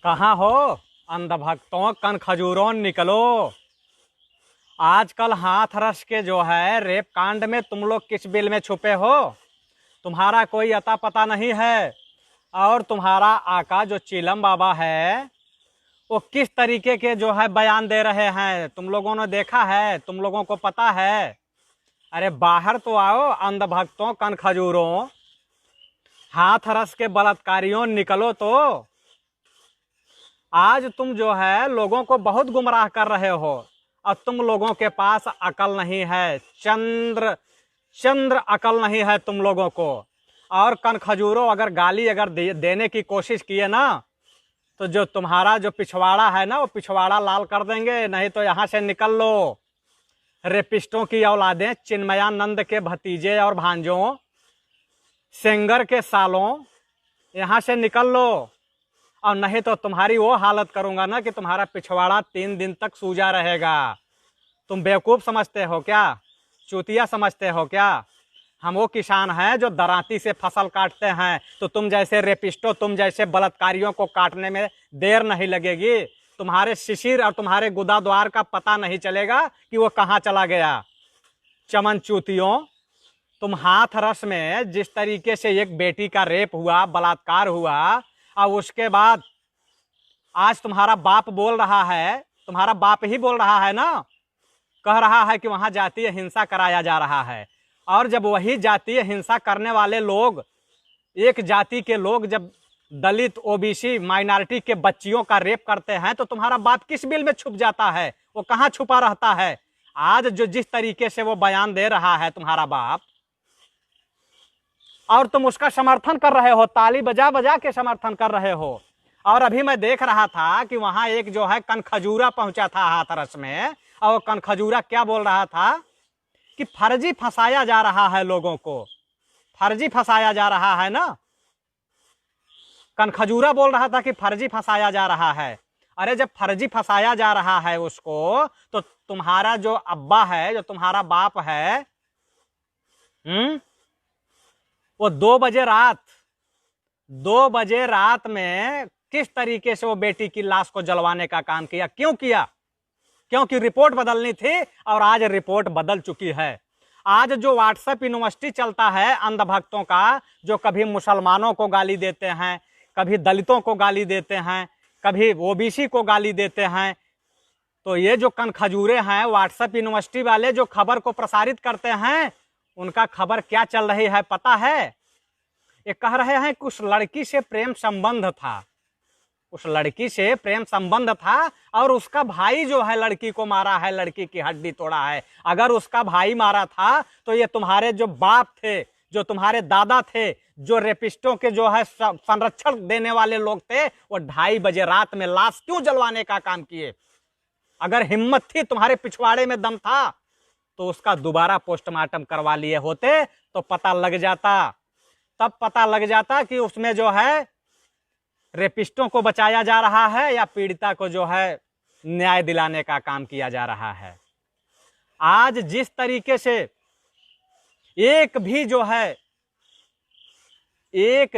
कहाँ हो अंधभक्तों, कन खजूरों निकलो। आजकल हाथरस के जो है रेप कांड में तुम लोग किस बिल में छुपे हो? तुम्हारा कोई अता पता नहीं है। और तुम्हारा आका जो चीलम बाबा है वो किस तरीके के जो है बयान दे रहे हैं, तुम लोगों ने देखा है? तुम लोगों को पता है? अरे बाहर तो आओ अंधभक्तों, कन खजूरों, हाथरस के बलात्कारियों, निकलो तो। आज तुम जो है लोगों को बहुत गुमराह कर रहे हो और तुम लोगों के पास अकल नहीं है। चंद्र चंद्र अकल नहीं है तुम लोगों को। और कन खजूरों, अगर गाली देने की कोशिश किए ना तो जो तुम्हारा जो पिछवाड़ा है ना वो पिछवाड़ा लाल कर देंगे। नहीं तो यहाँ से निकल लो। रेपिस्टों की औलादें, चिन्मयानंद के भतीजे और भांजों, सेंगर के सालों, यहाँ से निकल लो। और नहीं तो तुम्हारी वो हालत करूंगा ना कि तुम्हारा पिछवाड़ा 3 दिन तक सूजा रहेगा। तुम बेवकूफ़ समझते हो क्या? चूतिया समझते हो क्या? हम वो किसान हैं जो दरांती से फसल काटते हैं, तो तुम जैसे रेपिस्टों, तुम जैसे बलात्कारियों को काटने में देर नहीं लगेगी। तुम्हारे शिशिर और तुम्हारे गुदाद्वार का पता नहीं चलेगा कि वो कहाँ चला गया। चमन चूतियों, तुम हाथरस में जिस तरीके से एक बेटी का रेप हुआ, बलात्कार हुआ, और उसके बाद आज तुम्हारा बाप बोल रहा है, तुम्हारा बाप ही बोल रहा है ना, कह रहा है कि वहां जातीय हिंसा कराया जा रहा है। और जब वही जातीय हिंसा करने वाले लोग, एक जाति के लोग जब दलित, ओबीसी, माइनॉरिटी के बच्चियों का रेप करते हैं तो तुम्हारा बाप किस बिल में छुप जाता है? वो कहाँ छुपा रहता है? आज जो जिस तरीके से वो बयान दे रहा है तुम्हारा बाप, और तुम उसका समर्थन कर रहे हो, ताली बजा बजा के समर्थन कर रहे हो। और अभी मैं देख रहा था कि वहां एक जो है कनखजूरा पहुंचा था हाथरस में, और कनखजूरा क्या बोल रहा था कि फर्जी फंसाया जा रहा है लोगों को। फर्जी फंसाया जा रहा है ना, कनखजूरा बोल रहा था कि फर्जी फंसाया जा रहा है। अरे जब फर्जी फंसाया जा रहा है उसको, तो तुम्हारा जो अब्बा है, जो तुम्हारा बाप है, वो 2 बजे रात में किस तरीके से वो बेटी की लाश को जलवाने का काम किया? क्यों किया? क्योंकि रिपोर्ट बदलनी थी, और आज रिपोर्ट बदल चुकी है। आज जो व्हाट्सएप यूनिवर्सिटी चलता है अंधभक्तों का, जो कभी मुसलमानों को गाली देते हैं, कभी दलितों को गाली देते हैं, कभी ओबीसी को गाली देते हैं, तो ये जो कनखजूरे हैं व्हाट्सएप यूनिवर्सिटी वाले जो खबर को प्रसारित करते हैं, उनका खबर क्या चल रही है पता है? ये कह रहे हैं कि उस लड़की से प्रेम संबंध था, उस लड़की से प्रेम संबंध था, और उसका भाई जो है लड़की को मारा है, लड़की की हड्डी तोड़ा है। अगर उसका भाई मारा था तो ये तुम्हारे जो बाप थे, जो तुम्हारे दादा थे, जो रेपिस्टों के जो है संरक्षण देने वाले लोग थे, वो 2:30 बजे रात में लाश क्यों जलवाने का काम किए? अगर हिम्मत थी, तुम्हारे पिछवाड़े में दम था, तो उसका दोबारा पोस्टमार्टम करवा लिए होते तो पता लग जाता। तब पता लग जाता कि उसमें जो है रेपिस्टों को बचाया जा रहा है या पीड़िता को जो है न्याय दिलाने का काम किया जा रहा है। आज जिस तरीके से एक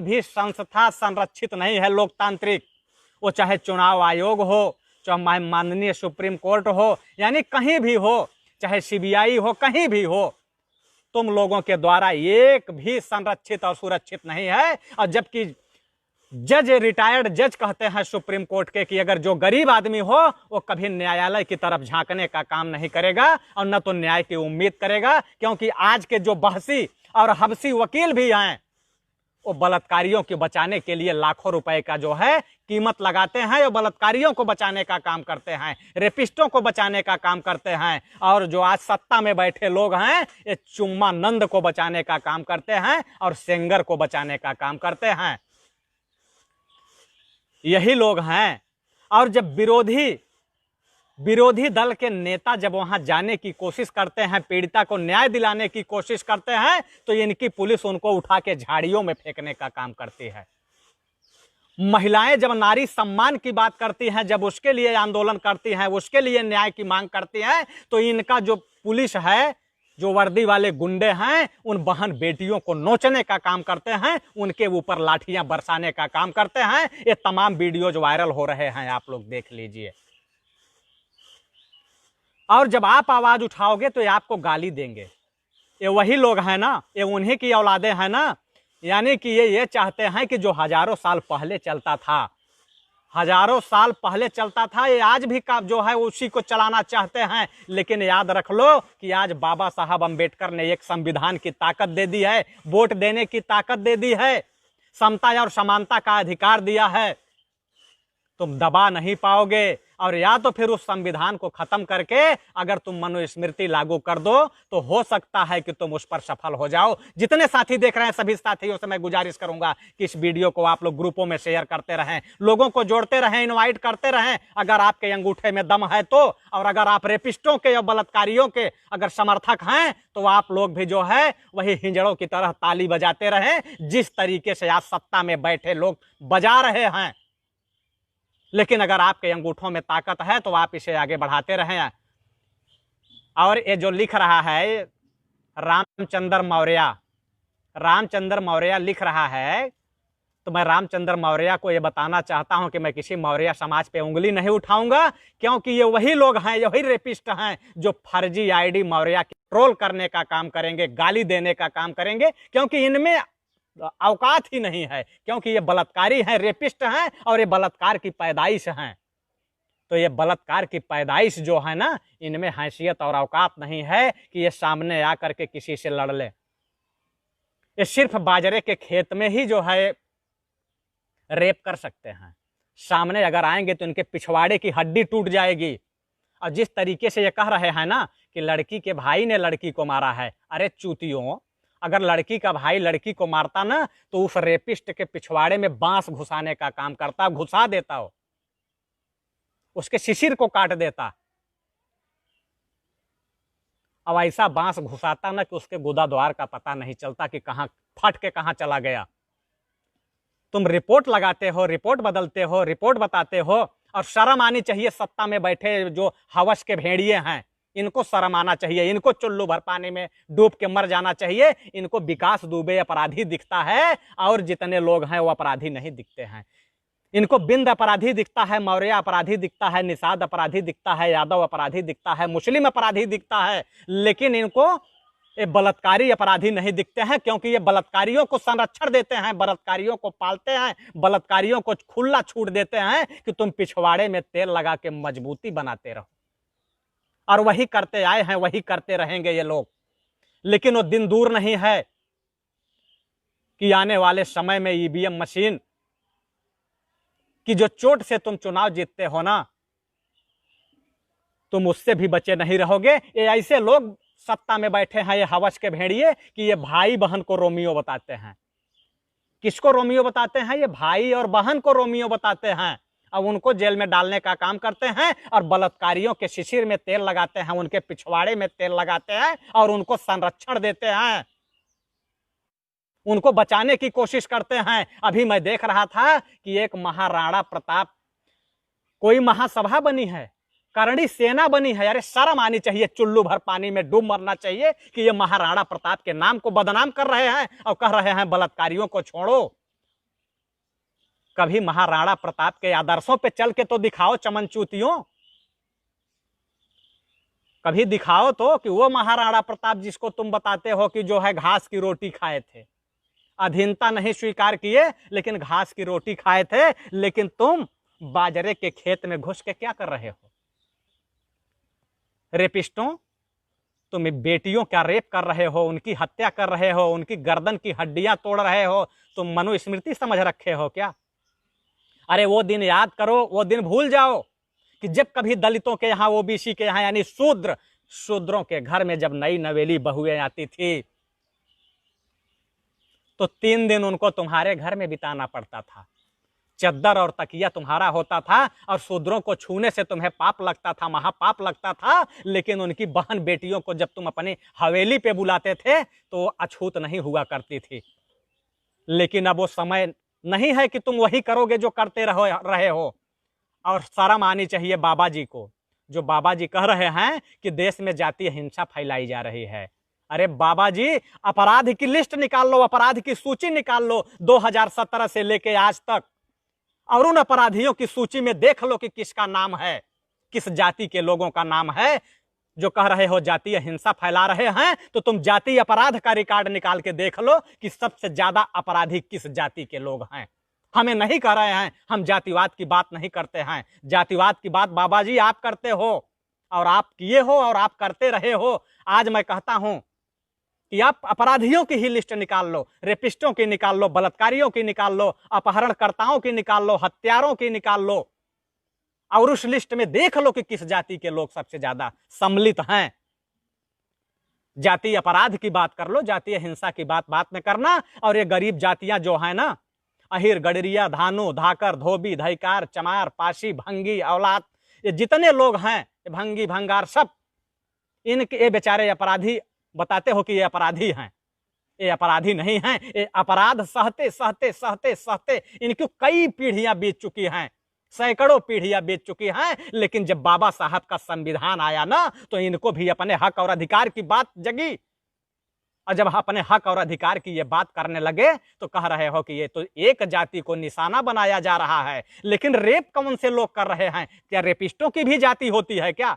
भी संस्था संरक्षित नहीं है लोकतांत्रिक, वो चाहे चुनाव आयोग हो, चाहे माननीय सुप्रीम कोर्ट हो, यानी कहीं भी हो, चाहे सीबीआई हो, कहीं भी हो, तुम लोगों के द्वारा एक भी संरक्षित और सुरक्षित नहीं है। और जबकि जज, रिटायर्ड जज कहते हैं सुप्रीम कोर्ट के कि अगर जो गरीब आदमी हो वो कभी न्यायालय की तरफ झांकने का काम नहीं करेगा और न तो न्याय की उम्मीद करेगा, क्योंकि आज के जो बहसी और हबसी वकील भी हैं वो बलात्कारियों को बचाने के लिए लाखों रुपए का जो है कीमत लगाते हैं, वो बलात्कारियों को बचाने का काम करते हैं, रेपिस्टों को बचाने का काम करते हैं। और जो आज सत्ता में बैठे लोग हैं ये चुम्मानंद को बचाने का काम करते हैं और सेंगर को बचाने का काम करते हैं। यही लोग हैं। और जब विरोधी दल के नेता जब वहां जाने की कोशिश करते हैं, पीड़िता को न्याय दिलाने की कोशिश करते हैं, तो इनकी पुलिस उनको उठा के झाड़ियों में फेंकने का काम करती है। महिलाएं जब नारी सम्मान की बात करती हैं, जब उसके लिए आंदोलन करती हैं, उसके लिए न्याय की मांग करती हैं, तो इनका जो पुलिस है जो वर्दी वाले गुंडे हैं उन बहन बेटियों को नोचने का काम करते हैं, उनके ऊपर लाठियां बरसाने का काम करते हैं। ये तमाम वीडियोज वायरल हो रहे हैं, आप लोग देख लीजिए। और जब आप आवाज उठाओगे तो ये आपको गाली देंगे। ये वही लोग हैं ना, ये उन्हीं की औलादे हैं ना। यानी कि ये चाहते हैं कि जो हजारों साल पहले चलता था, हजारों साल पहले चलता था, ये आज भी का जो है उसी को चलाना चाहते हैं। लेकिन याद रख लो कि आज बाबा साहब अंबेडकर ने एक संविधान की ताकत दे दी है, वोट देने की ताकत दे दी है, समता और समानता का अधिकार दिया है। तुम दबा नहीं पाओगे। और या तो फिर उस संविधान को खत्म करके अगर तुम मनुस्मृति लागू कर दो तो हो सकता है कि तुम उस पर सफल हो जाओ। जितने साथी देख रहे हैं सभी साथियों से मैं गुजारिश करूंगा कि इस वीडियो को आप लोग ग्रुपों में शेयर करते रहें, लोगों को जोड़ते रहें, इनवाइट करते रहें। अगर आपके अंगूठे में दम है तो, और अगर आप रेपिस्टों के या बलात्कारियों के अगर समर्थक हैं तो आप लोग भी जो है वही हिंजड़ों की तरह ताली बजाते रहें, जिस तरीके से आज सत्ता में बैठे लोग बजा रहे हैं। लेकिन अगर आपके अंगूठों में ताकत है तो आप इसे आगे बढ़ाते रहें। और ये जो लिख रहा है रामचंद्र मौर्य, रामचंद्र मौर्य लिख रहा है, तो मैं रामचंद्र मौर्य को ये बताना चाहता हूं कि मैं किसी मौर्य समाज पे उंगली नहीं उठाऊंगा, क्योंकि ये वही लोग हैं, वही रेपिस्ट हैं जो फर्जी आईडी मौर्य की ट्रोल करने का काम करेंगे, गाली देने का काम करेंगे, क्योंकि इनमें औकात ही नहीं है, क्योंकि ये बलात्कारी हैं, रेपिस्ट हैं और ये बलात्कार की पैदाइश हैं। तो ये बलात्कार की पैदाइश जो है ना, इनमें हैसियत और औकात नहीं है कि ये सामने आकर के किसी से लड़ ले। ये सिर्फ बाजरे के खेत में ही जो है रेप कर सकते हैं, सामने अगर आएंगे तो इनके पिछवाड़े की हड्डी टूट जाएगी। और जिस तरीके से ये कह रहे हैं ना कि लड़की के भाई ने लड़की को मारा है, अरे चूतियों, अगर लड़की का भाई लड़की को मारता ना तो उस रेपिस्ट के पिछवाड़े में बांस घुसाने का काम करता, घुसा देता हो, उसके शिशिर को काट देता। अब ऐसा बांस घुसाता ना कि उसके गुदा द्वार का पता नहीं चलता कि कहां फट के कहां चला गया। तुम रिपोर्ट लगाते हो, रिपोर्ट बदलते हो, रिपोर्ट बताते हो, और शर्म आनी चाहिए सत्ता में बैठे जो हवस के भेड़िए हैं, इनको शर्म आना चाहिए। इनको चुल्लू भर पानी में डूब के मर जाना चाहिए। इनको विकास दुबे अपराधी दिखता है और जितने लोग हैं वो अपराधी नहीं दिखते हैं। इनको बिंद अपराधी दिखता है, मौर्य अपराधी दिखता है, निषाद अपराधी दिखता है, यादव अपराधी दिखता है, मुस्लिम अपराधी दिखता है, लेकिन इनको ये बलात्कारी अपराधी नहीं दिखते हैं, क्योंकि ये बलात्कारियों को संरक्षण देते हैं, बलात्कारियों को पालते हैं, बलात्कारियों को खुला छूट देते हैं कि तुम पिछवाड़े में तेल लगा के मजबूती बनाते रहो। और वही करते आए हैं, वही करते रहेंगे ये लोग। लेकिन वो दिन दूर नहीं है कि आने वाले समय में ईवीएम मशीन की जो चोट से तुम चुनाव जीतते हो ना, तुम उससे भी बचे नहीं रहोगे। ये ऐसे लोग सत्ता में बैठे हैं, ये हवस के भेड़िए, कि ये भाई बहन को रोमियो बताते हैं। किसको रोमियो बताते हैं? ये भाई और बहन को रोमियो बताते हैं। अब उनको जेल में डालने का काम करते हैं और बलात्कारियों के शिशिर में तेल लगाते हैं, उनके पिछवाड़े में तेल लगाते हैं और उनको संरक्षण देते हैं, उनको बचाने की कोशिश करते हैं। अभी मैं देख रहा था कि एक महाराणा प्रताप कोई महासभा बनी है, करणी सेना बनी है। अरे शर्म आनी चाहिए, चुल्लू भर पानी में डूब मरना चाहिए कि ये महाराणा प्रताप के नाम को बदनाम कर रहे हैं और कह रहे हैं बलात्कारियों को छोड़ो। कभी महाराणा प्रताप के आदर्शों पे चल के तो दिखाओ चमनचूतियों, कभी दिखाओ तो कि वो महाराणा प्रताप जिसको तुम बताते हो कि जो है घास की रोटी खाए थे, अधीनता नहीं स्वीकार किए लेकिन घास की रोटी खाए थे, लेकिन तुम बाजरे के खेत में घुस के क्या कर रहे हो? रेपिस्टों, तुम बेटियों का रेप कर रहे हो, उनकी हत्या कर रहे हो, उनकी गर्दन की हड्डियां तोड़ रहे हो। तुम मनुस्मृति समझ रखे हो क्या? अरे वो दिन याद करो, वो दिन भूल जाओ कि जब कभी दलितों के यहाँ, ओबीसी के यहाँ, यानी शूद्रों के घर में जब नई नवेली बहुएं आती थी तो 3 दिन उनको तुम्हारे घर में बिताना पड़ता था। चद्दर और तकिया तुम्हारा होता था और शूद्रों को छूने से तुम्हें पाप लगता था, महापाप लगता था। लेकिन उनकी बहन बेटियों को जब तुम अपनी हवेली पे बुलाते थे तो अछूत नहीं हुआ करती थी। लेकिन अब वो समय नहीं है कि तुम वही करोगे जो करते रहे हो। और शर्म आनी चाहिए बाबा जी को, जो बाबा जी कह रहे हैं कि देश में जातीय हिंसा फैलाई जा रही है। अरे बाबा जी, अपराध की लिस्ट निकाल लो, अपराध की सूची निकाल लो 2017 से लेके आज तक, और उन अपराधियों की सूची में देख लो कि किसका नाम है, किस जाति के लोगों का नाम है। जो कह रहे हो जातीय हिंसा फैला रहे हैं, तो तुम जातीय अपराध का रिकॉर्ड निकाल के देख लो कि सबसे ज्यादा अपराधी किस जाति के लोग हैं। हमें नहीं कह रहे हैं, हम जातिवाद की बात नहीं करते हैं। जातिवाद की बात बाबा जी आप करते हो, और आप किए हो, और आप करते रहे हो। आज मैं कहता हूं कि आप अपराधियों की ही लिस्ट निकाल लो, रेपिस्टों की निकाल लो, बलात्कारियों की निकाल लो, अपहरणकर्ताओं की निकाल लो, हत्यारों की निकाल लो, और उस लिस्ट में देख लो कि किस जाति के लोग सबसे ज्यादा सम्मिलित हैं। जातीय अपराध की बात कर लो, जातीय हिंसा की बात में करना। और ये गरीब जातियां जो है ना, अहिर, गडरिया, धानु, धाकर, धोबी, धैकार, चमार, पाशी, भंगी, औलाद, ये जितने लोग हैं, भंगी, भंगार, सब इनके ये बेचारे अपराधी बताते हो कि ये अपराधी हैं। ये अपराधी नहीं हैं, ये अपराध सहते सहते सहते सहते इनकी कई पीढ़ियां बीत चुकी हैं, सैकड़ों पीढ़ियां बीत चुकी हैं। लेकिन जब बाबा साहब का संविधान आया ना, तो इनको भी अपने हक और अधिकार की बात जगी, और जब अपने हक और अधिकार की ये बात करने लगे तो कह रहे हो कि ये तो एक जाति को निशाना बनाया जा रहा है। लेकिन रेप कौन से लोग कर रहे हैं? क्या रेपिस्टों की भी जाति होती है क्या?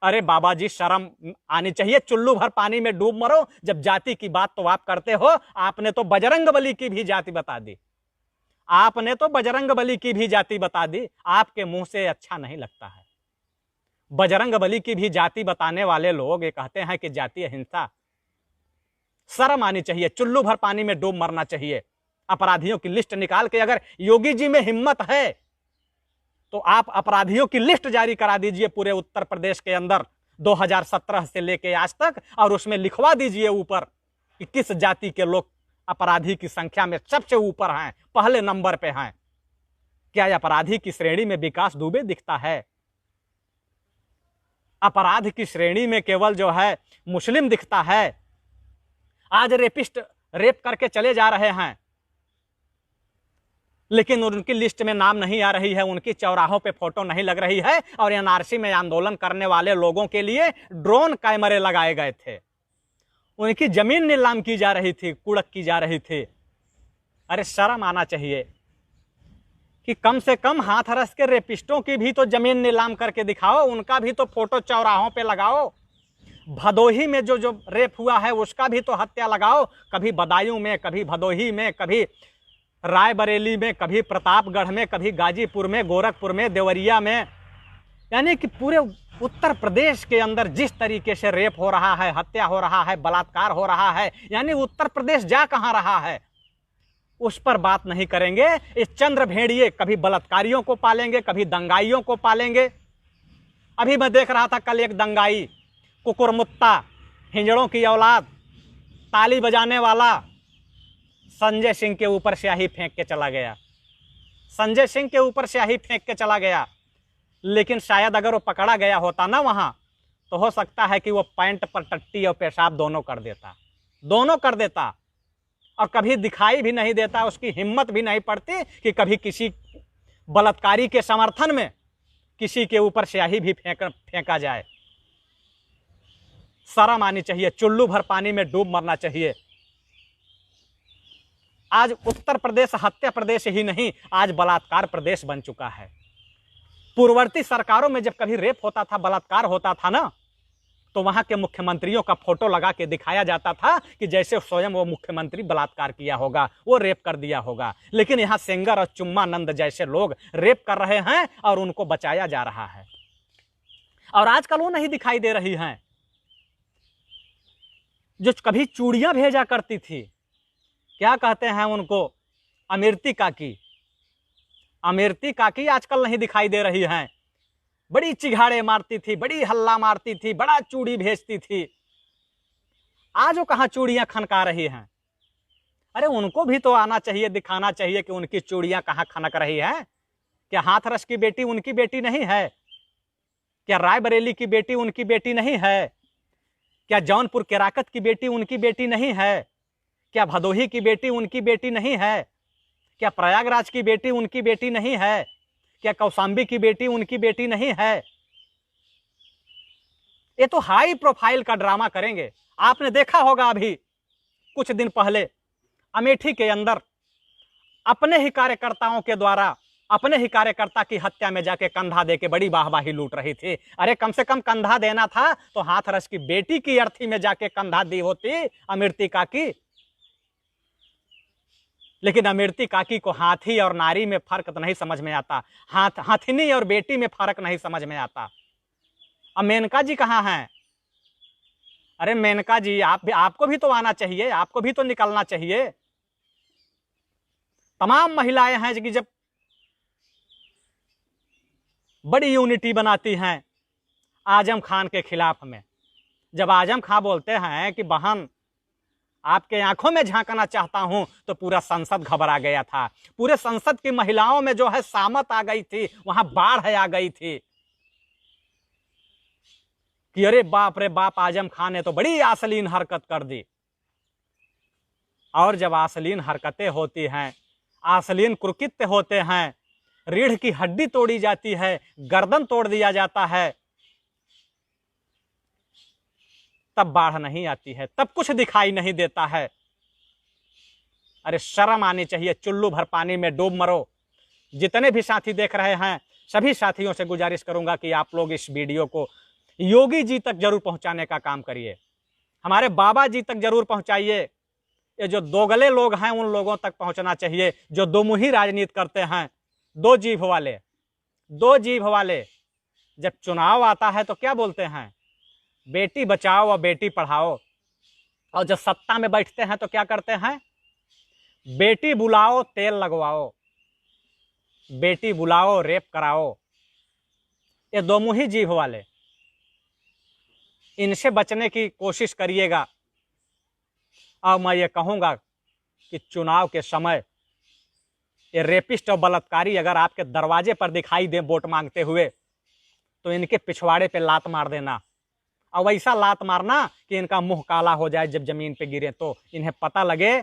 अरे बाबा जी, शर्म आनी चाहिए, चुल्लू भर पानी में डूब मरो। जब जाति की बात तो आप करते हो, आपने तो बजरंगबली की भी जाति बता दी, आपने तो बजरंगबली की भी जाति बता दी। आपके मुंह से अच्छा नहीं लगता है। बजरंगबली की भी जाति बताने वाले लोग ये कहते हैं कि जातीय हिंसा। शर्म आनी चाहिए, चुल्लू भर पानी में डूब मरना चाहिए। अपराधियों की लिस्ट निकाल के अगर योगी जी में हिम्मत है तो आप अपराधियों की लिस्ट जारी करा दीजिए पूरे उत्तर प्रदेश के अंदर 2017 से लेके आज तक, और उसमें लिखवा दीजिए ऊपर कि किस जाति के लोग अपराधी की संख्या में सबसे ऊपर हैं, पहले नंबर पे हैं। क्या अपराधी की श्रेणी में विकास दुबे दिखता है? अपराध की श्रेणी में केवल जो है मुस्लिम दिखता है। आज रेपिस्ट रेप करके चले जा रहे हैं, लेकिन उनकी लिस्ट में नाम नहीं आ रही है, उनकी चौराहों पे फोटो नहीं लग रही है। और एनआरसी में आंदोलन करने वाले लोगों के लिए ड्रोन कैमरे लगाए गए थे, उनकी जमीन नीलाम की जा रही थी, कुड़क की जा रही थी। अरे शर्म आना चाहिए कि कम से कम हाथरस के रेपिस्टों की भी तो जमीन नीलाम करके दिखाओ, उनका भी तो फोटो चौराहों पे लगाओ। भदोही में जो रेप हुआ है उसका भी तो हत्या लगाओ, कभी बदायूं में, कभी भदोही में, कभी रायबरेली में, कभी प्रतापगढ़ में, कभी गाजीपुर में, गोरखपुर में, देवरिया में। यानी कि पूरे उत्तर प्रदेश के अंदर जिस तरीके से रेप हो रहा है, हत्या हो रहा है, बलात्कार हो रहा है, यानी उत्तर प्रदेश जा कहां रहा है, उस पर बात नहीं करेंगे। इस चंद्र भेड़िए कभी बलात्कारियों को पालेंगे, कभी दंगाइयों को पालेंगे। अभी मैं देख रहा था कल एक दंगाई, कुकुरमुत्ता, हिंजड़ों की औलाद, ताली बजाने वाला, संजय सिंह के ऊपर स्याही फेंक के चला गया, संजय सिंह के ऊपर स्याही फेंक के चला गया। लेकिन शायद अगर वो पकड़ा गया होता ना वहां, तो हो सकता है कि वो पैंट पर टट्टी और पेशाब दोनों कर देता, और कभी दिखाई भी नहीं देता, उसकी हिम्मत भी नहीं पड़ती कि कभी किसी बलात्कारी के समर्थन में किसी के ऊपर स्याही भी फेंका जाए। शर्म आनी चाहिए, चुल्लू भर पानी में डूब मरना चाहिए। आज उत्तर प्रदेश हत्या प्रदेश ही नहीं, आज बलात्कार प्रदेश बन चुका है। पूर्ववर्ती सरकारों में जब कभी रेप होता था, बलात्कार होता था ना, तो वहां के मुख्यमंत्रियों का फोटो लगा के दिखाया जाता था कि जैसे स्वयं वो मुख्यमंत्री बलात्कार किया होगा, वो रेप कर दिया होगा। लेकिन यहां सेंगर और चुम्मानंद जैसे लोग रेप कर रहे हैं और उनको बचाया जा रहा है। और आजकल वो नहीं दिखाई दे रही हैं जो कभी चूड़ियां भेजा करती थी, क्या कहते हैं उनको, अमिर्ती काकी। अमिर्ती काकी आजकल नहीं दिखाई दे रही हैं। बड़ी चिघाड़े मारती थी, बड़ी हल्ला मारती थी, बड़ा चूड़ी भेजती थी। आज वो कहां चूड़ियां खनका रही हैं? अरे उनको भी तो आना चाहिए, दिखाना चाहिए कि उनकी चूड़ियां कहां खनक रही हैं। क्या हाथरस की बेटी उनकी बेटी नहीं है? क्या रायबरेली की बेटी उनकी बेटी नहीं है? क्या जौनपुर केराकत की बेटी उनकी बेटी नहीं है? क्या भदोही की बेटी उनकी बेटी नहीं है? क्या प्रयागराज की बेटी उनकी बेटी नहीं है? क्या कौशाम्बी की बेटी उनकी बेटी नहीं है? ये तो हाई प्रोफाइल का ड्रामा करेंगे। आपने देखा होगा अभी कुछ दिन पहले अमेठी के अंदर अपने ही कार्यकर्ताओं के द्वारा अपने ही कार्यकर्ता की हत्या में जाके कंधा देके बड़ी वाहवाही लूट रही थी। अरे कम से कम कंधा देना था तो हाथरस की बेटी की अर्थी में जाके कंधा दी होती अमृति काकी। लेकिन अमृति काकी को हाथी और नारी में फर्क तो नहीं समझ में आता, हाथिनी और बेटी में फर्क नहीं समझ में आता। अब मेनका जी कहाँ हैं? अरे मेनका जी आपको भी तो आना चाहिए, आपको भी तो निकलना चाहिए। तमाम महिलाएं हैं कि जब बड़ी यूनिटी बनाती हैं आजम खान के खिलाफ में, जब आजम खान बोलते हैं कि बहन आपके आंखों में झांकना चाहता हूं, तो पूरा संसद घबरा गया था। पूरे संसद की महिलाओं में जो है सामत आ गई थी, वहां बाढ़ आ गई थी कि अरे बाप रे बाप, आजम खान ने तो बड़ी अश्लील हरकत कर दी। और जब अश्लील हरकतें होती हैं, अश्लील कुकृत्य होते हैं, रीढ़ की हड्डी तोड़ी जाती है, गर्दन तोड़ दिया जाता है, तब बाढ़ नहीं आती है, तब कुछ दिखाई नहीं देता है। अरे शर्म आनी चाहिए। चुल्लू भर पानी में डूब मरो। जितने भी साथी देख रहे हैं, सभी साथियों से गुजारिश करूंगा कि आप लोग इस वीडियो को योगी जी तक जरूर पहुंचाने का काम करिए, हमारे बाबा जी तक जरूर पहुंचाइए। ये जो दोगले लोग हैं उन लोगों तक पहुंचना चाहिए जो दो मुही राजनीति करते हैं, दो जीभ वाले। जब चुनाव आता है तो क्या बोलते हैं? बेटी बचाओ और बेटी पढ़ाओ। और जब सत्ता में बैठते हैं तो क्या करते हैं? बेटी बुलाओ तेल लगवाओ, बेटी बुलाओ रेप कराओ। ये दो मुही जीभ वाले, इनसे बचने की कोशिश करिएगा। और मैं ये कहूंगा कि चुनाव के समय ये रेपिस्ट और बलात्कारी अगर आपके दरवाजे पर दिखाई दे वोट मांगते हुए, तो इनके पिछवाड़े पे लात मार देना। और वैसा लात मारना कि इनका मुंह काला हो जाए, जब जमीन पे गिरे तो इन्हें पता लगे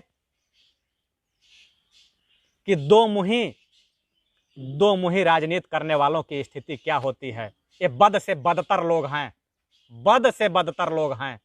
कि दो मुही राजनीति करने वालों की स्थिति क्या होती है। ये बद से बदतर लोग हैं, बद से बदतर लोग हैं।